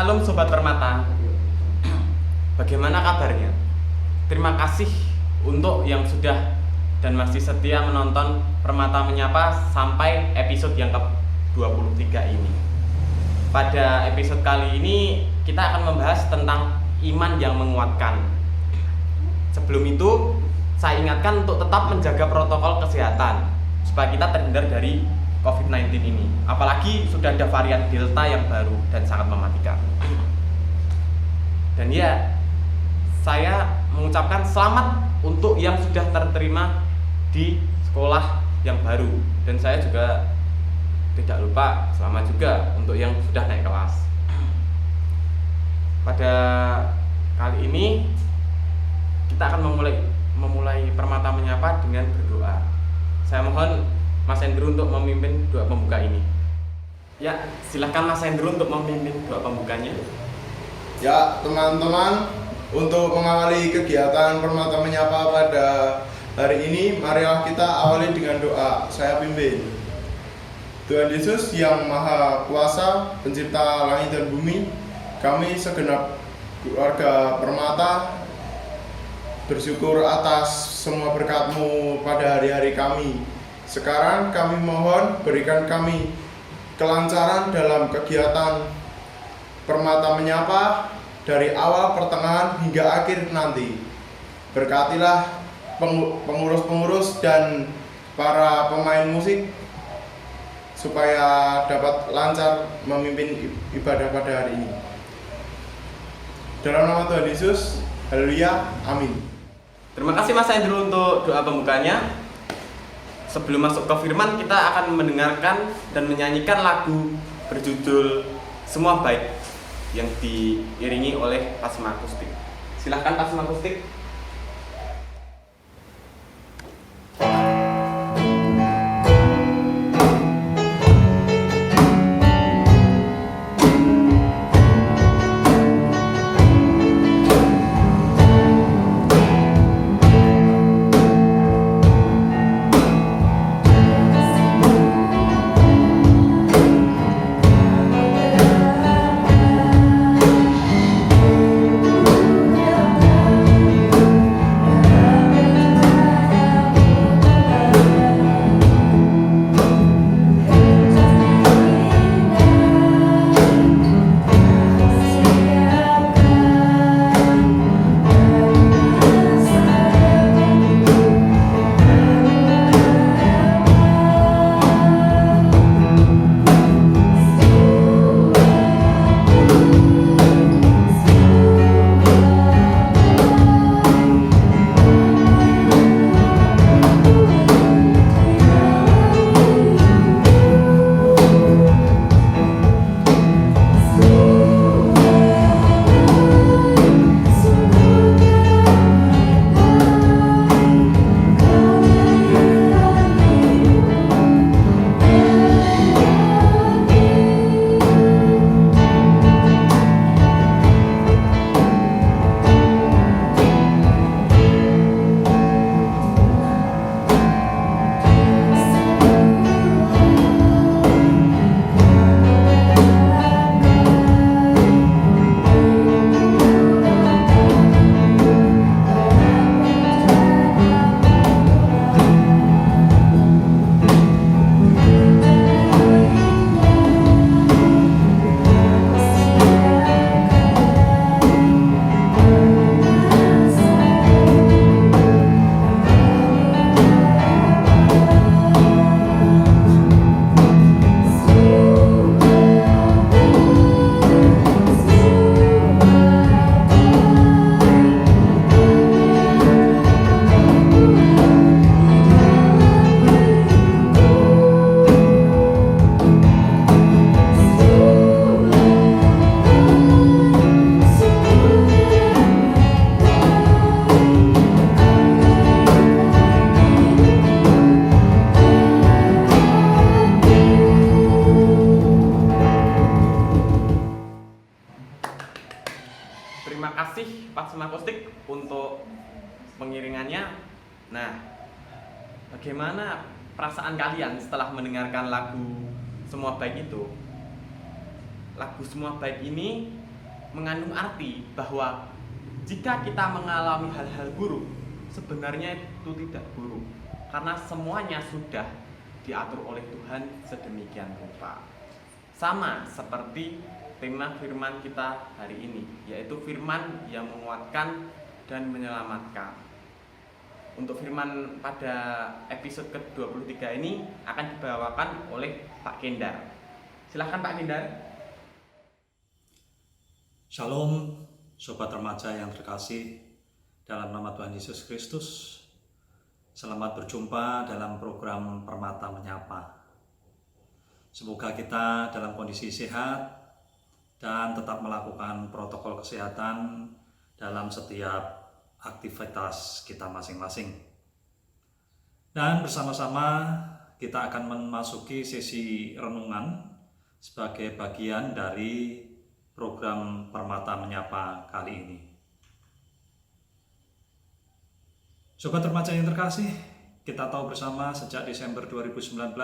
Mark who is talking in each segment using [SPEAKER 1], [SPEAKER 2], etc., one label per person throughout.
[SPEAKER 1] Salam Sobat Permata. Bagaimana kabarnya? Terima kasih untuk yang sudah dan masih setia menonton Permata Menyapa sampai episode yang ke-23 ini. Pada episode kali ini kita akan membahas tentang iman yang menguatkan. Sebelum itu, saya ingatkan untuk tetap menjaga protokol kesehatan supaya kita terhindar dari COVID-19 ini. Apalagi sudah ada varian Delta yang baru dan sangat mematikan. Dan ya, saya mengucapkan selamat untuk yang sudah terterima di sekolah yang baru. Dan saya juga tidak lupa selamat juga untuk yang sudah naik kelas. Pada kali ini kita akan memulai Permata Menyapa dengan berdoa. Saya mohon Mas Hendro untuk memimpin doa pembuka ini. Ya, silahkan Mas Hendro untuk memimpin doa pembukanya.
[SPEAKER 2] Ya, teman-teman, untuk mengawali kegiatan Permata Menyapa pada hari ini, marilah kita awali dengan doa. Saya pimpin. Tuhan Yesus yang Maha Kuasa, Pencipta langit dan bumi, kami segenap keluarga Permata bersyukur atas semua berkat-Mu pada hari-hari kami. Sekarang kami mohon berikan kami kelancaran dalam kegiatan Permata Menyapa dari awal, pertengahan hingga akhir nanti. Berkatilah pengurus-pengurus dan para pemain musik supaya dapat lancar memimpin ibadah pada hari ini. Dalam nama Tuhan Yesus, haleluya, amin.
[SPEAKER 1] Terima kasih Mas Hendro untuk doa pembukanya. Sebelum masuk ke firman, kita akan mendengarkan dan menyanyikan lagu berjudul Semua Baik yang diiringi oleh Pasma Akustik. Silahkan Pasma Akustik. Terima kasih Pasma Akustik untuk pengiringannya. Nah, bagaimana perasaan kalian setelah mendengarkan lagu Semua Baik itu? Lagu Semua Baik ini mengandung arti bahwa jika kita mengalami hal-hal buruk, sebenarnya itu tidak buruk, karena semuanya sudah diatur oleh Tuhan sedemikian rupa. Sama seperti tema firman kita hari ini, yaitu firman yang menguatkan dan menyelamatkan. Untuk firman pada episode ke-23 ini akan dibawakan oleh Pak Kendar. Silahkan Pak Kendar.
[SPEAKER 3] Shalom, sobat remaja yang terkasih dalam nama Tuhan Yesus Kristus. Selamat berjumpa dalam program Permata Menyapa. Semoga kita dalam kondisi sehat dan tetap melakukan protokol kesehatan dalam setiap aktivitas kita masing-masing. Dan bersama-sama kita akan memasuki sesi renungan sebagai bagian dari program Permata Menyapa kali ini. Sobat remaja yang terkasih, kita tahu bersama sejak Desember 2019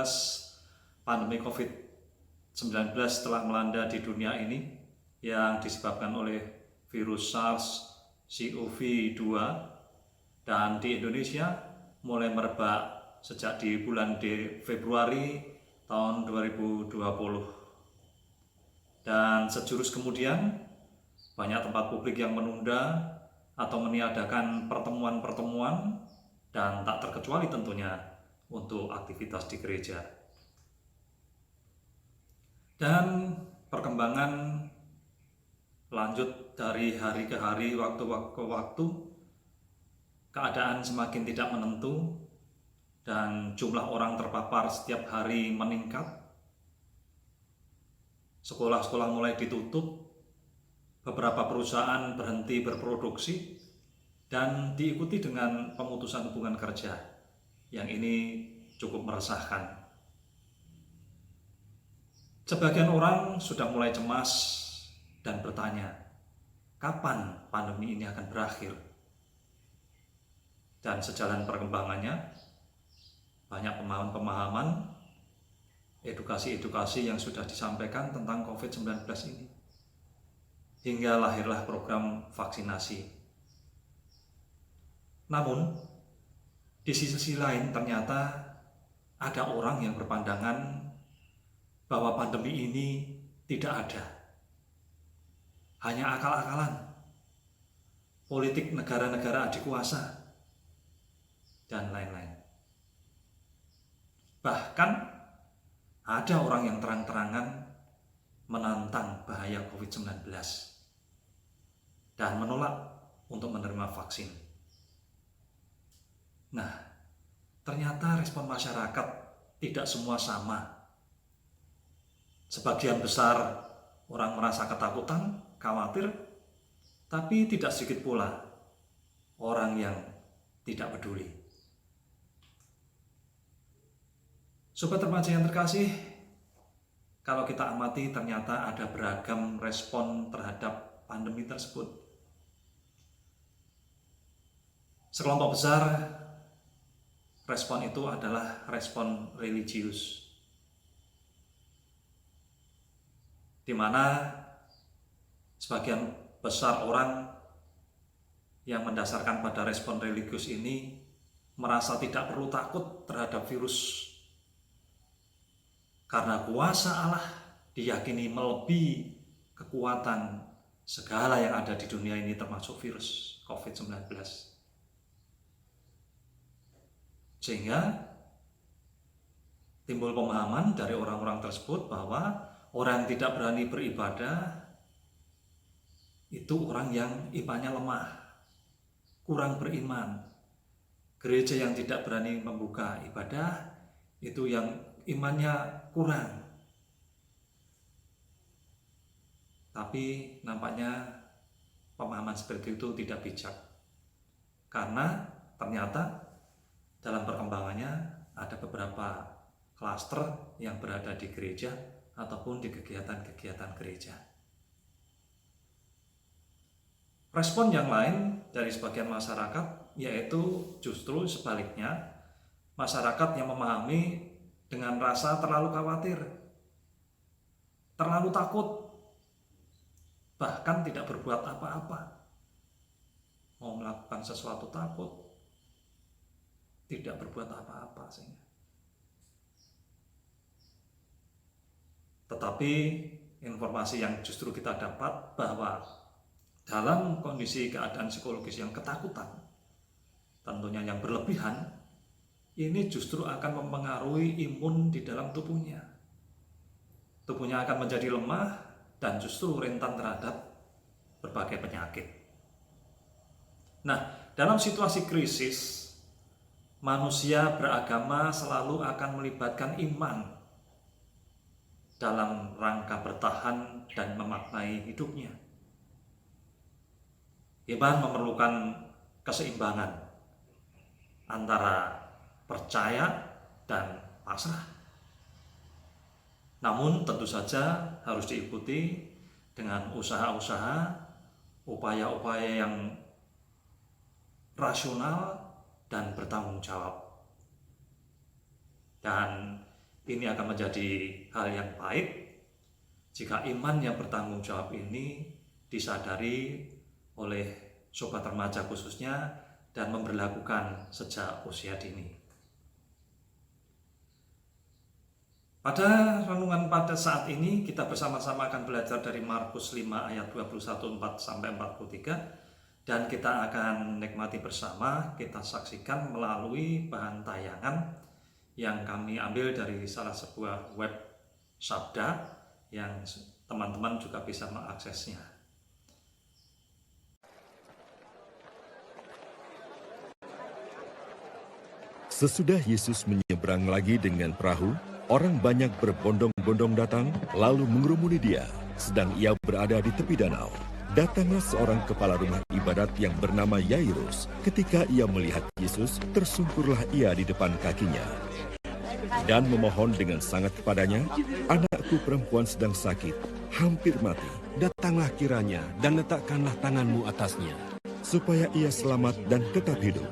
[SPEAKER 3] pandemi COVID-19 telah melanda di dunia ini yang disebabkan oleh virus SARS-CoV-2, dan di Indonesia mulai merebak sejak di bulan Februari tahun 2020. Dan sejurus kemudian banyak tempat publik yang menunda atau meniadakan pertemuan-pertemuan, dan tak terkecuali tentunya untuk aktivitas di gereja. Dan perkembangan lanjut dari hari ke hari, waktu ke waktu, keadaan semakin tidak menentu dan jumlah orang terpapar setiap hari meningkat. Sekolah-sekolah mulai ditutup, beberapa perusahaan berhenti berproduksi, dan diikuti dengan pemutusan hubungan kerja yang ini cukup meresahkan. Sebagian orang sudah mulai cemas dan bertanya, kapan pandemi ini akan berakhir? Dan sejalan perkembangannya, banyak pemahaman-pemahaman, edukasi-edukasi yang sudah disampaikan tentang COVID-19 ini. Hingga lahirlah program vaksinasi. Namun, di sisi lain ternyata ada orang yang berpandangan bahwa pandemi ini tidak ada. Hanya akal-akalan, politik negara-negara adikuasa, dan lain-lain. Bahkan ada orang yang terang-terangan menantang bahaya COVID-19 dan menolak untuk menerima vaksin. Nah, ternyata respon masyarakat tidak semua sama. Sebagian besar orang merasa ketakutan, khawatir, tapi tidak sedikit pula orang yang tidak peduli. Sobat remaja yang terkasih, kalau kita amati ternyata ada beragam respon terhadap pandemi tersebut. Sekelompok besar respon itu adalah respon religius, di mana sebagian besar orang yang mendasarkan pada respon religius ini merasa tidak perlu takut terhadap virus, karena kuasa Allah diyakini melebihi kekuatan segala yang ada di dunia ini, termasuk virus COVID-19. Sehingga timbul pemahaman dari orang-orang tersebut bahwa orang yang tidak berani beribadah itu orang yang imannya lemah, kurang beriman. Gereja yang tidak berani membuka ibadah itu yang imannya kurang. Tapi nampaknya pemahaman seperti itu tidak bijak, karena ternyata dalam perkembangannya ada beberapa klaster yang berada di gereja ataupun di kegiatan-kegiatan gereja. Respon yang lain dari sebagian masyarakat yaitu justru sebaliknya, masyarakat yang memahami dengan rasa terlalu khawatir, terlalu takut, bahkan tidak berbuat apa-apa. Mau melakukan sesuatu takut, tidak berbuat apa-apa sehingga. Tetapi informasi yang justru kita dapat bahwa dalam kondisi keadaan psikologis yang ketakutan, tentunya yang berlebihan, ini justru akan mempengaruhi imun di dalam tubuhnya. Tubuhnya akan menjadi lemah dan justru rentan terhadap berbagai penyakit. Nah, dalam situasi krisis, manusia beragama selalu akan melibatkan iman dalam rangka bertahan dan memaknai hidupnya. Iman memerlukan keseimbangan antara percaya dan pasrah. Namun tentu saja harus diikuti dengan usaha-usaha, upaya-upaya yang rasional dan bertanggung jawab. Dan ini akan menjadi hal yang baik jika iman yang bertanggung jawab ini disadari oleh sobat remaja khususnya dan memberlakukan sejak usia dini. Pada renungan pada saat ini kita bersama-sama akan belajar dari Markus 5 ayat 21-43 dan kita akan nikmati bersama, kita saksikan melalui bahan tayangan yang kami ambil dari salah sebuah web Sabda yang teman-teman juga bisa mengaksesnya.
[SPEAKER 4] Sesudah Yesus menyeberang lagi dengan perahu, orang banyak berbondong-bondong datang, lalu mengerumuni dia. Sedang ia berada di tepi danau. Datanglah seorang kepala rumah ibadat yang bernama Yairus. Ketika ia melihat Yesus, tersungkurlah ia di depan kakinya dan memohon dengan sangat kepadanya, "Anakku perempuan sedang sakit, hampir mati. Datanglah kiranya dan letakkanlah tanganmu atasnya, supaya ia selamat dan tetap hidup."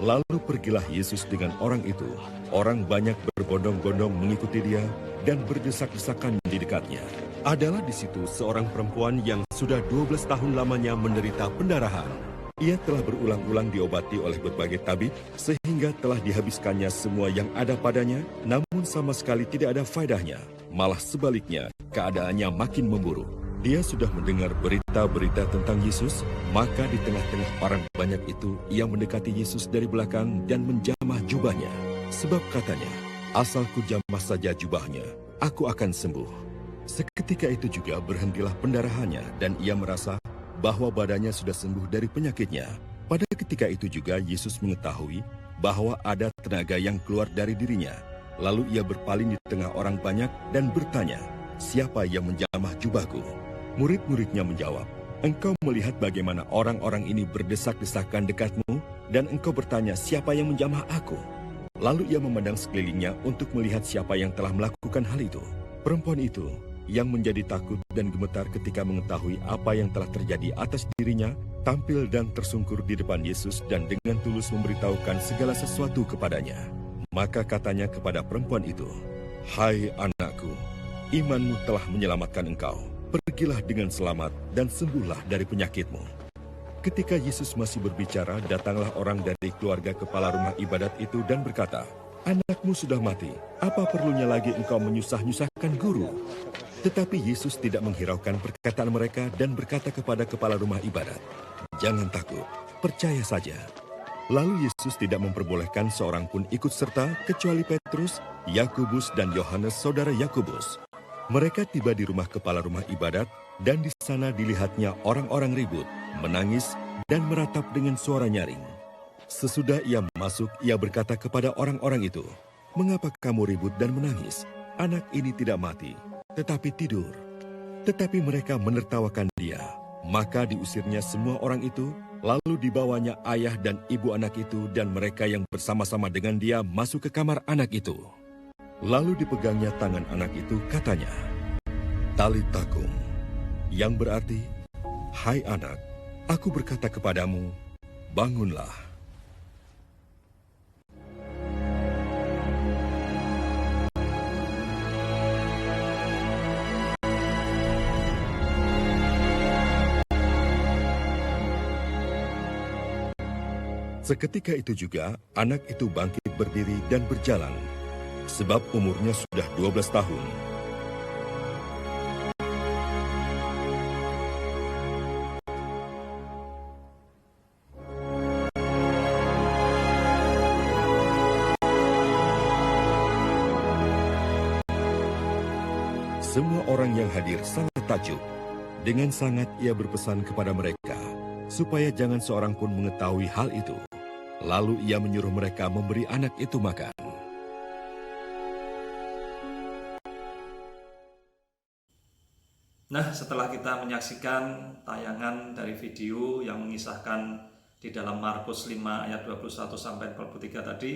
[SPEAKER 4] Lalu pergilah Yesus dengan orang itu. Orang banyak berbondong-bondong mengikuti dia dan berdesak-desakan di dekatnya. Adalah di situ seorang perempuan yang sudah 12 tahun lamanya menderita pendarahan. Ia telah berulang-ulang diobati oleh berbagai tabib, sehingga telah dihabiskannya semua yang ada padanya, namun sama sekali tidak ada faedahnya. Malah sebaliknya, keadaannya makin memburuk. Dia sudah mendengar berita-berita tentang Yesus, maka di tengah-tengah orang banyak itu, ia mendekati Yesus dari belakang dan menjamah jubahnya. Sebab katanya, "Asal ku jamah saja jubahnya, aku akan sembuh." Seketika itu juga berhentilah pendarahannya dan ia merasa bahwa badannya sudah sembuh dari penyakitnya. Pada ketika itu juga Yesus mengetahui bahwa ada tenaga yang keluar dari dirinya. Lalu ia berpaling di tengah orang banyak dan bertanya, "Siapa yang menjamah jubahku?" Murid-muridnya menjawab, "Engkau melihat bagaimana orang-orang ini berdesak-desakan dekatmu, dan engkau bertanya, siapa yang menjamah aku?" Lalu ia memandang sekelilingnya untuk melihat siapa yang telah melakukan hal itu. Perempuan itu yang menjadi takut dan gemetar ketika mengetahui apa yang telah terjadi atas dirinya, tampil dan tersungkur di depan Yesus dan dengan tulus memberitahukan segala sesuatu kepadanya. Maka katanya kepada perempuan itu, "Hai anakku, imanmu telah menyelamatkan engkau. Pergilah dengan selamat dan sembuhlah dari penyakitmu." Ketika Yesus masih berbicara, datanglah orang dari keluarga kepala rumah ibadat itu dan berkata, "Anakmu sudah mati, apa perlunya lagi engkau menyusah-nyusahkan guru?" Tetapi Yesus tidak menghiraukan perkataan mereka dan berkata kepada kepala rumah ibadat, "Jangan takut, percaya saja." Lalu Yesus tidak memperbolehkan seorang pun ikut serta kecuali Petrus, Yakobus dan Yohanes saudara Yakobus. Mereka tiba di rumah kepala rumah ibadat dan di sana dilihatnya orang-orang ribut, menangis dan meratap dengan suara nyaring. Sesudah ia masuk, ia berkata kepada orang-orang itu, "Mengapa kamu ribut dan menangis? Anak ini tidak mati, tetapi tidur." Tetapi mereka menertawakan dia. Maka diusirnya semua orang itu, lalu dibawanya ayah dan ibu anak itu dan mereka yang bersama-sama dengan dia masuk ke kamar anak itu. Lalu dipegangnya tangan anak itu, katanya, "Talita kum," yang berarti, "Hai anak, aku berkata kepadamu, bangunlah." Seketika itu juga anak itu bangkit berdiri dan berjalan, sebab umurnya sudah 12 tahun. Semua orang yang hadir sangat takjub. Dengan sangat ia berpesan kepada mereka, supaya jangan seorang pun mengetahui hal itu. Lalu ia menyuruh mereka memberi anak itu makan.
[SPEAKER 3] Nah, setelah kita menyaksikan tayangan dari video yang mengisahkan di dalam Markus 5 ayat 21 sampai 43 tadi,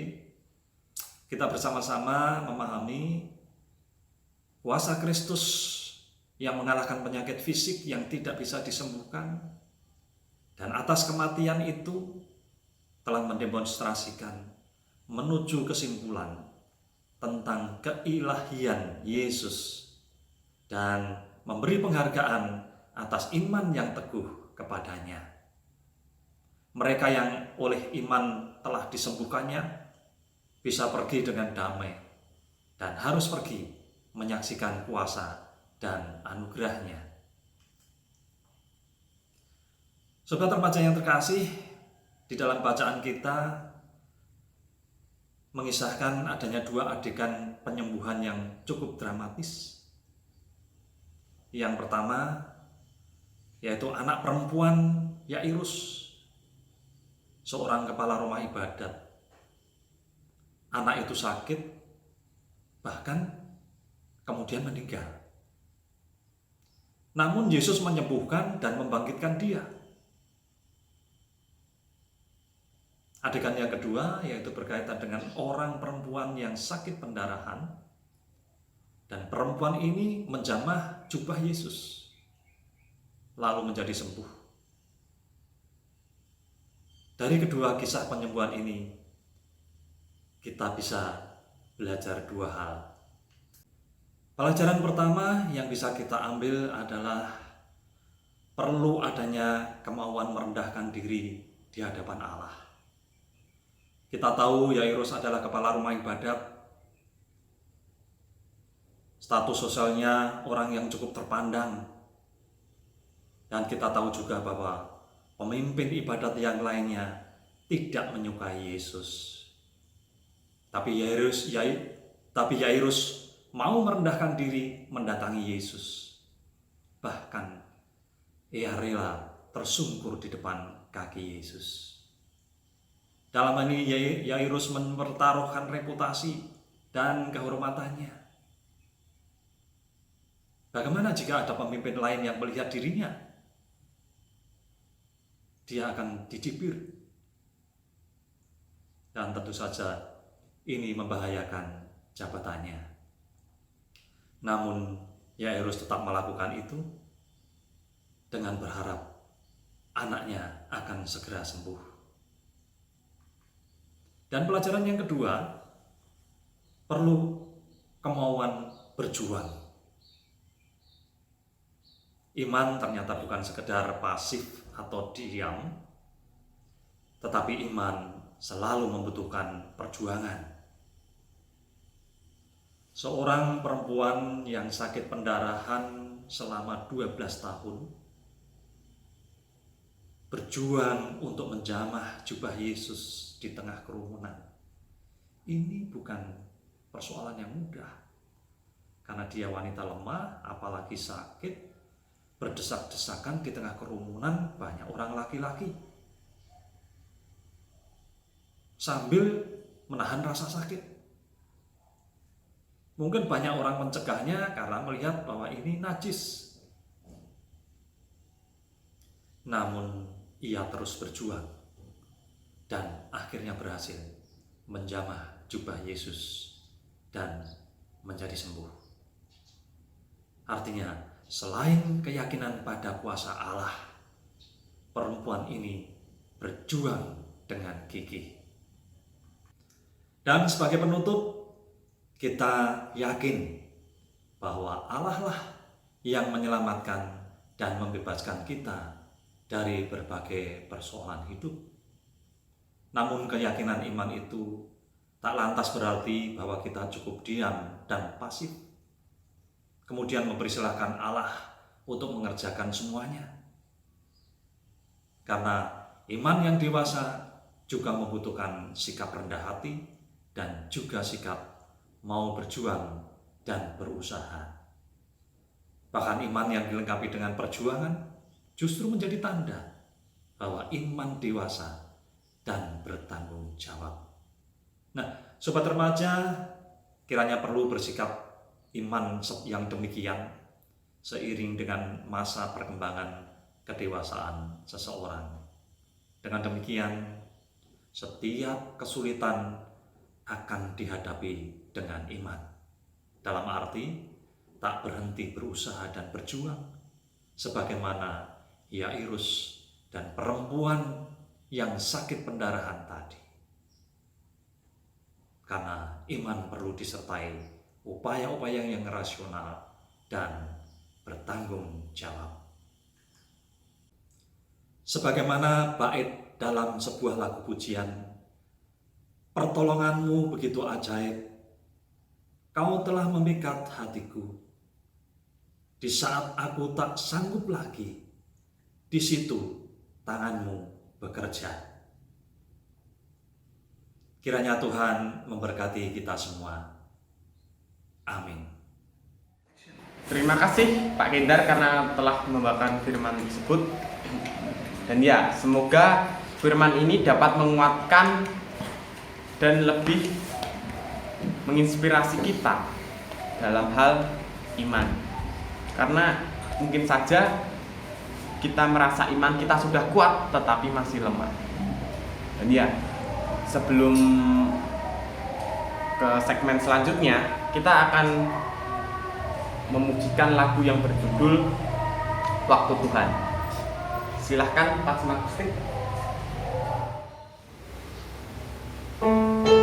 [SPEAKER 3] kita bersama-sama memahami kuasa Kristus yang mengalahkan penyakit fisik yang tidak bisa disembuhkan, dan atas kematian itu telah mendemonstrasikan menuju kesimpulan tentang keilahian Yesus dan memberi penghargaan atas iman yang teguh kepadanya. Mereka yang oleh iman telah disembuhkannya bisa pergi dengan damai dan harus pergi menyaksikan kuasa dan anugerahnya. Sobat remaja yang terkasih, di dalam bacaan kita mengisahkan adanya dua adegan penyembuhan yang cukup dramatis. Yang pertama yaitu anak perempuan Yairus, seorang kepala rumah ibadat. Anak itu sakit, bahkan kemudian meninggal. Namun Yesus menyembuhkan dan membangkitkan dia. Adegan yang kedua yaitu berkaitan dengan orang perempuan yang sakit pendarahan, dan perempuan ini menjamah jubah Yesus lalu menjadi sembuh. Dari kedua kisah penyembuhan ini kita bisa belajar dua hal. Pelajaran pertama yang bisa kita ambil adalah perlu adanya kemauan merendahkan diri di hadapan Allah. Kita tahu Yairus adalah kepala rumah ibadat. Status sosialnya orang yang cukup terpandang. Dan kita tahu juga bahwa pemimpin ibadat yang lainnya tidak menyukai Yesus. Tapi Yairus mau merendahkan diri mendatangi Yesus. Bahkan ia rela tersungkur di depan kaki Yesus. Dalam hal ini Yairus mempertaruhkan reputasi dan kehormatannya. Bagaimana jika ada pemimpin lain yang melihat dirinya? Dia akan dicibir. Dan tentu saja ini membahayakan jabatannya. Namun Yairus tetap melakukan itu dengan berharap anaknya akan segera sembuh. Dan pelajaran yang kedua, perlu kemauan berjuang. Iman ternyata bukan sekedar pasif atau diam, tetapi iman selalu membutuhkan perjuangan. Seorang perempuan yang sakit pendarahan selama 12 tahun berjuang untuk menjamah jubah Yesus di tengah kerumunan. Ini bukan persoalan yang mudah, karena dia wanita lemah, apalagi sakit, berdesak-desakan di tengah kerumunan banyak orang laki-laki, sambil menahan rasa sakit. Mungkin banyak orang mencegahnya karena melihat bahwa ini najis. Namun ia terus berjuang dan akhirnya berhasil menjamah jubah Yesus dan menjadi sembuh. Artinya, selain keyakinan pada kuasa Allah, perempuan ini berjuang dengan gigih. Dan sebagai penutup, kita yakin bahwa Allah lah yang menyelamatkan dan membebaskan kita dari berbagai persoalan hidup. Namun keyakinan iman itu tak lantas berarti bahwa kita cukup diam dan pasif, kemudian mempersilahkan Allah untuk mengerjakan semuanya. Karena iman yang dewasa juga membutuhkan sikap rendah hati dan juga sikap mau berjuang dan berusaha. Bahkan iman yang dilengkapi dengan perjuangan justru menjadi tanda bahwa iman dewasa dan bertanggung jawab. Nah, sobat remaja, kiranya perlu bersikap iman yang demikian seiring dengan masa perkembangan kedewasaan seseorang. Dengan demikian, setiap kesulitan akan dihadapi dengan iman. Dalam arti, tak berhenti berusaha dan berjuang, sebagaimana Yairus dan perempuan yang sakit pendarahan tadi. Karena iman perlu disertai upaya-upaya yang rasional dan bertanggung jawab. Sebagaimana bait dalam sebuah lagu pujian, pertolonganmu begitu ajaib, kau telah memikat hatiku. Di saat aku tak sanggup lagi, di situ tanganmu bekerja. Kiranya Tuhan memberkati kita semua. Amin.
[SPEAKER 1] Terima kasih Pak Kendar karena telah membawakan firman tersebut. Dan ya, semoga firman ini dapat menguatkan dan lebih menginspirasi kita dalam hal iman. Karena mungkin saja kita merasa iman kita sudah kuat tetapi masih lemah. Dan ya, sebelum ke segmen selanjutnya, kita akan memujikan lagu yang berjudul Waktu Tuhan. Silahkan Pak Semak.
[SPEAKER 5] Sama aku kebaikan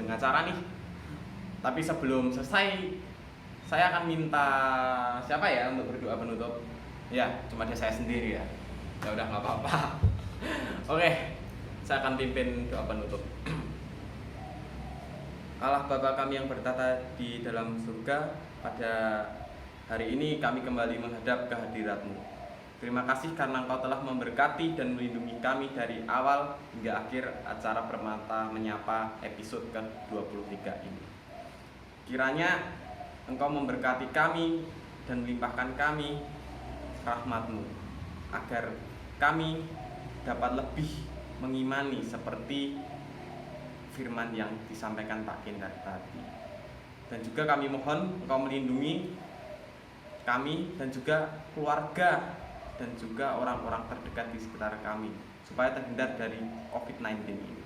[SPEAKER 1] jenjang acara nih. Tapi sebelum selesai, saya akan minta siapa ya untuk berdoa penutup? Ya, cuma dia saya sendiri ya. Ya udah nggak apa-apa. Oke, saya akan pimpin doa penutup. Allah Bapa kami yang bertata di dalam surga, pada hari ini kami kembali menghadap kehadirat-Mu. Terima kasih karena Engkau telah memberkati dan melindungi kami dari awal hingga akhir acara Permata Menyapa episode ke-23 ini. Kiranya Engkau memberkati kami dan melimpahkan kami rahmat-Mu, agar kami dapat lebih mengimani seperti firman yang disampaikan Pak Kindar tadi. Dan juga kami mohon Engkau melindungi kami dan juga keluarga dan juga orang-orang terdekat di sekitar kami, supaya terhindar dari COVID-19 ini.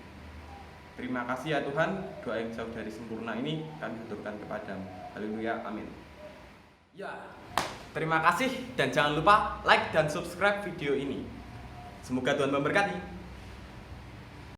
[SPEAKER 1] Terima kasih ya Tuhan, doa yang jauh dari sempurna ini kami haturkan kepadamu. Haleluya, amin. Ya, terima kasih dan jangan lupa like dan subscribe video ini. Semoga Tuhan memberkati.